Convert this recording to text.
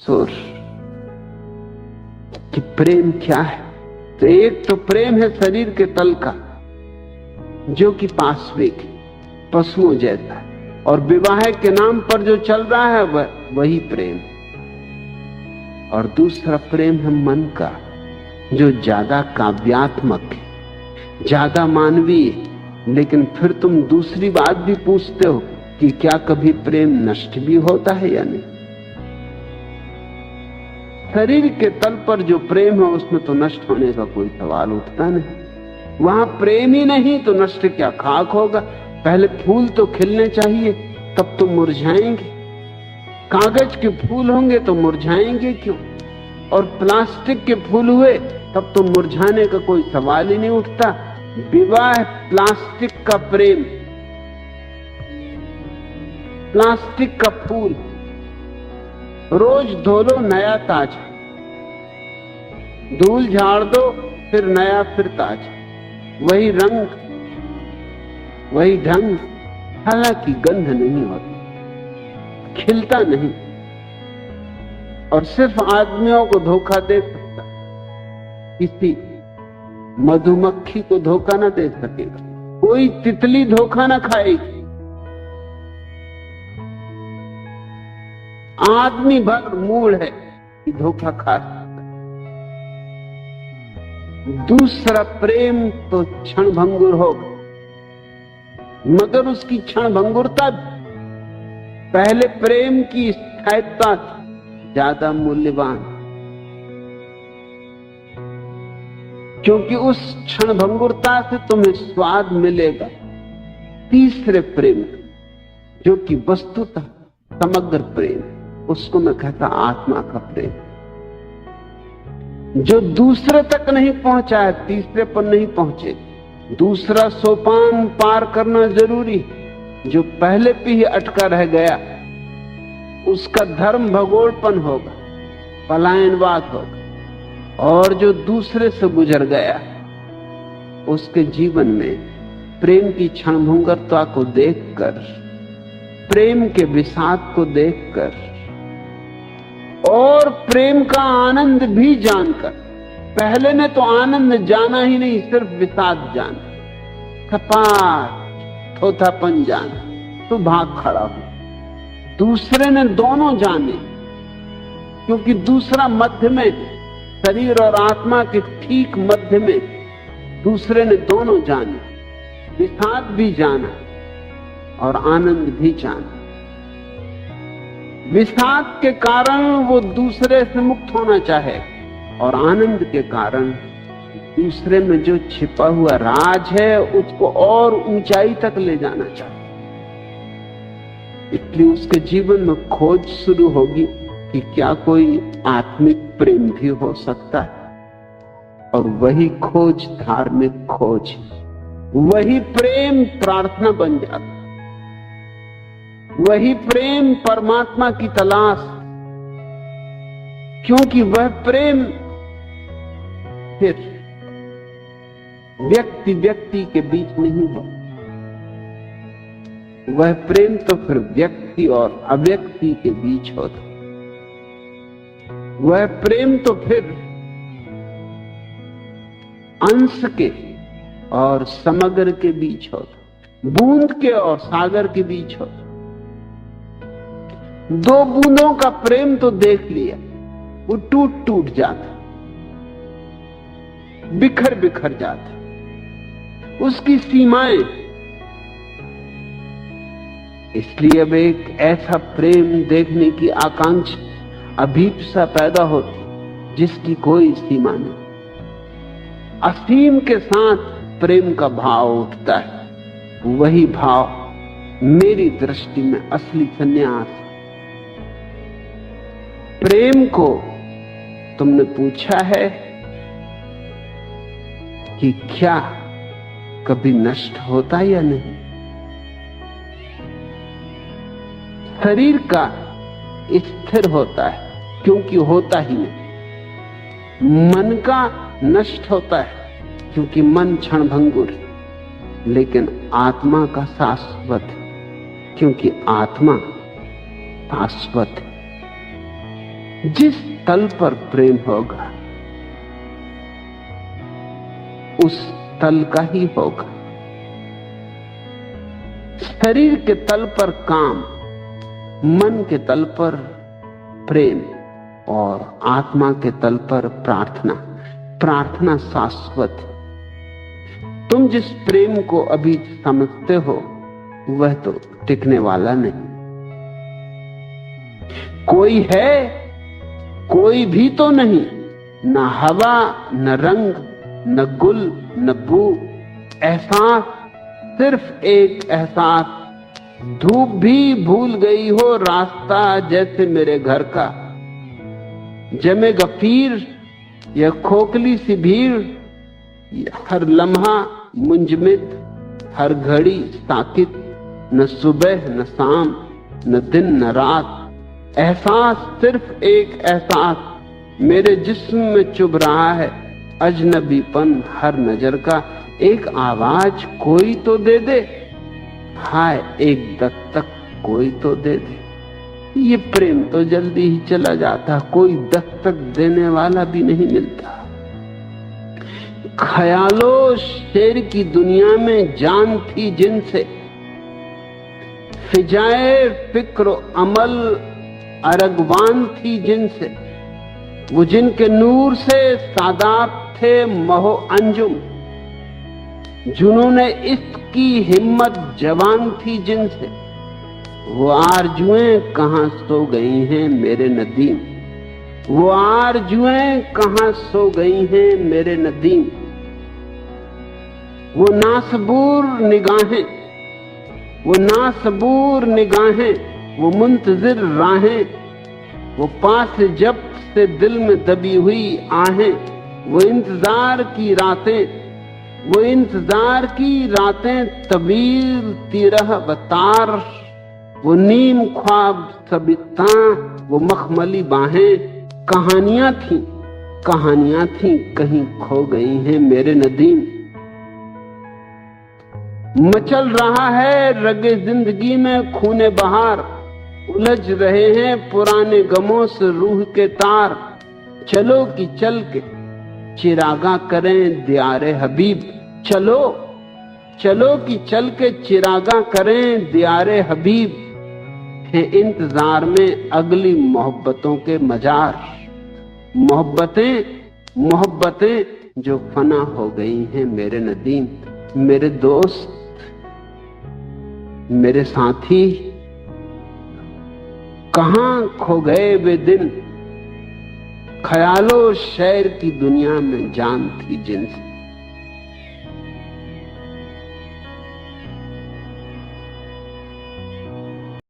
सुर कि प्रेम क्या है। तो एक तो प्रेम है शरीर के तल का, जो कि पाश्विक पशुओं जैसा है, और विवाह के नाम पर जो चल रहा है वही प्रेम। और दूसरा प्रेम है मन का, जो ज्यादा काव्यात्मक है, ज्यादा मानवीय। लेकिन फिर तुम दूसरी बात भी पूछते हो कि क्या कभी प्रेम नष्ट भी होता है या नहीं। शरीर के तल पर जो प्रेम है उसमें तो नष्ट होने का कोई सवाल उठता नहीं। वहां प्रेम ही नहीं तो नष्ट क्या, खाक होगा। पहले फूल तो खिलने चाहिए, तब तो मुरझाएंगे। कागज के फूल होंगे तो मुरझाएंगे क्यों? और प्लास्टिक के फूल हुए तब तो मुरझाने का कोई सवाल ही नहीं उठता। विवाह प्लास्टिक का प्रेम, प्लास्टिक का फूल, रोज धो लो नया ताजा, धूल झाड़ दो फिर नया फिर ताजा, वही रंग वही ढंग, हालांकि गंध नहीं होती, खिलता नहीं। और सिर्फ आदमियों को धोखा दे सकता, किसी मधुमक्खी को धोखा ना दे सकेगा, कोई तितली धोखा ना खाएगी। आदमी भर मूड है कि धोखा खा सकता। दूसरा प्रेम तो क्षण भंगुर होगा, मगर उसकी क्षण भंगुरता पहले प्रेम की स्थायित्वा ज्यादा मूल्यवान, क्योंकि उस क्षण भंगुरता से तुम्हें स्वाद मिलेगा तीसरे प्रेम, जो कि वस्तुतः समग्र प्रेम, उसको मैं कहता आत्मा का प्रेम, जो दूसरे तक नहीं पहुंचा है, तीसरे पर नहीं पहुंचे। दूसरा सोपान पार करना जरूरी, जो पहले पे ही अटका रह गया उसका धर्म भगोड़पन होगा, पलायनवाद होगा। और जो दूसरे से गुजर गया उसके जीवन में प्रेम की क्षणभंगुरता को देखकर, प्रेम के विषाद को देखकर और प्रेम का आनंद भी जानकर, पहले ने तो आनंद जाना ही नहीं, सिर्फ विषाद जाना, कपाट थोथापन जाना, तो भाग खड़ा हो। दूसरे ने दोनों जाने, क्योंकि दूसरा मध्य में, शरीर और आत्मा के ठीक मध्य में दूसरे ने दोनों जाने, विषाद भी जाना और आनंद भी जाना। विषाद के कारण वो दूसरे से मुक्त होना चाहे, और आनंद के कारण दूसरे में जो छिपा हुआ राज है उसको और ऊंचाई तक ले जाना चाहे। इसलिए उसके जीवन में खोज शुरू होगी कि क्या कोई आत्मिक प्रेम भी हो सकता है। और वही खोज धार्मिक खोज, वही प्रेम प्रार्थना बन जाता, वही प्रेम परमात्मा की तलाश, क्योंकि वह प्रेम फिर व्यक्ति व्यक्ति के बीच नहीं है, वह प्रेम तो फिर व्यक्ति और अव्यक्ति के बीच होता, वह प्रेम तो फिर अंश के और समग्र के बीच होता, बूंद के और सागर के बीच होता। दो बूंदों का प्रेम तो देख लिया, वो टूट टूट जाता, बिखर बिखर जाता, उसकी सीमाएं। इसलिए अब एक ऐसा प्रेम देखने की आकांक्षा, अभीप्सा पैदा होती जिसकी कोई सीमा नहीं। असीम के साथ प्रेम का भाव उठता है, वही भाव मेरी दृष्टि में असली संन्यास। प्रेम को तुमने पूछा है कि क्या कभी नष्ट होता या नहीं। शरीर का स्थिर होता है क्योंकि होता ही नहीं, मन का नष्ट होता है क्योंकि मन क्षणभंगुर, लेकिन आत्मा का शाश्वत क्योंकि आत्मा शाश्वत है। जिस तल पर प्रेम होगा उस तल का ही होगा। शरीर के तल पर काम, मन के तल पर प्रेम और आत्मा के तल पर प्रार्थना। प्रार्थना शाश्वत। तुम जिस प्रेम को अभी समझते हो वह तो टिकने वाला नहीं। कोई है, कोई भी तो नहीं, न हवा, न रंग, न गुल, न बू। एहसास, सिर्फ एक एहसास। धूप भी भूल गई हो रास्ता जैसे मेरे घर का। जमे गफीर या खोखली सी भीड़, हर लम्हा मुंजमिद, हर घड़ी साकित। न सुबह न शाम, न दिन न रात। एहसास, सिर्फ एक एहसास मेरे जिस्म में चुभ रहा है। अजनबीपन हर नजर का। एक आवाज कोई तो दे दे, हाय एक दस्तक कोई तो दे दे। ये प्रेम तो जल्दी ही चला जाता, कोई दस्तक देने वाला भी नहीं मिलता। ख्यालों शेर की दुनिया में जान थी जिनसे, फिजाए फिक्र अमल अरगवान थी जिनसे। वो जिनके नूर से सादात थे महो अंजुम, जुनूने इसकी हिम्मत जवान थी जिनसे। वो आरजुएं कहां सो गई हैं मेरे नदीम, वो आरजुएं कहां सो गई हैं मेरे नदीम। वो नासबूर निगाहें, वो नासबूर निगाहें, वो मुंतजिर राहें। वो पास जब से दिल में दबी हुई आहें। वो इंतजार की रातें, वो इंतजार की रातें तवील तिरह बतार। वो नीम ख्वाब सबितां, वो मखमली बाहें। कहानियां थी कहीं खो गई हैं मेरे नदीम। मचल रहा है रगे जिंदगी में खूने बहार, उलझ रहे हैं पुराने गमों से रूह के तार। चलो कि चल के चिरागा करें दियारे हबीब, चलो चलो कि चल के चिरागा करें दियारे हबीब। है इंतजार में अगली मोहब्बतों के मजार। मोहब्बतें जो फना हो गई हैं मेरे नदीम। मेरे दोस्त, मेरे साथी, कहां खो गए वे दिन। ख्यालों शहर की दुनिया में जान थी जिनसे।